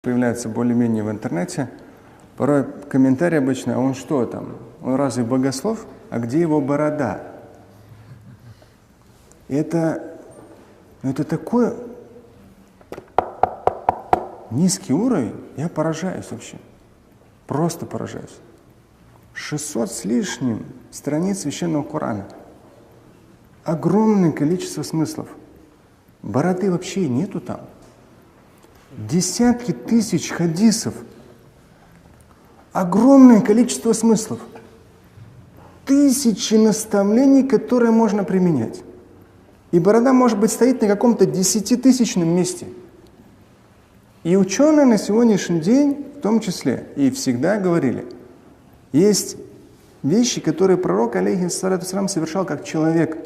появляется более-менее в интернете, порой комментарий обычно, а он что там? Он разве богослов? А где его борода? И это такой низкий уровень, я поражаюсь вообще. Просто поражаюсь. 600 с лишним страниц Священного Корана. Огромное количество смыслов. Бороды вообще нету там. Десятки тысяч хадисов. Огромное количество смыслов. Тысячи наставлений, которые можно применять. И борода, может быть, стоит на каком-то 10-тысячном месте. И ученые на сегодняшний день, в том числе, и всегда говорили, есть вещи, которые пророк, алейхиссалату вассалям, совершал как человек,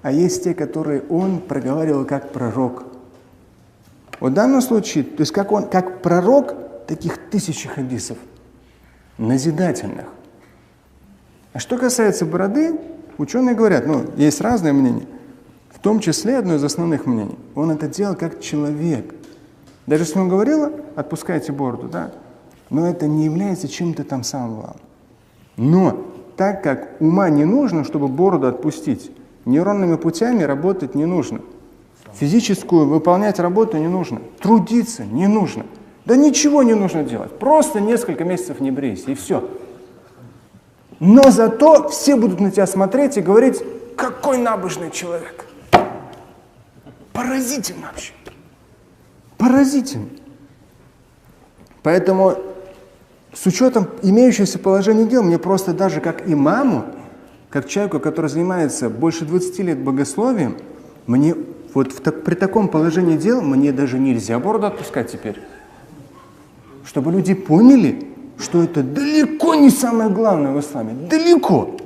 а есть те, которые он проговаривал как пророк. В данном случае, то есть как пророк, таких тысячи хадисов, назидательных. А что касается бороды, ученые говорят, есть разные мнения, в том числе одно из основных мнений, он это делал как человек. Даже если он говорил, отпускайте бороду, да, но это не является чем-то там самым главным. Но так как ума не нужно, чтобы бороду отпустить, нейронными путями работать не нужно, физическую выполнять работу не нужно, трудиться не нужно, да ничего не нужно делать, просто несколько месяцев не брейся и все. Но зато все будут на тебя смотреть и говорить, какой набожный человек. Поразительно вообще. Поразительно. Поэтому с учетом имеющегося положения дел, мне просто даже как имаму, как человеку, который занимается больше 20 лет богословием, мне при таком положении дел мне даже нельзя бороду отпускать теперь. Чтобы люди поняли, что это далеко не самое главное в исламе. Далеко.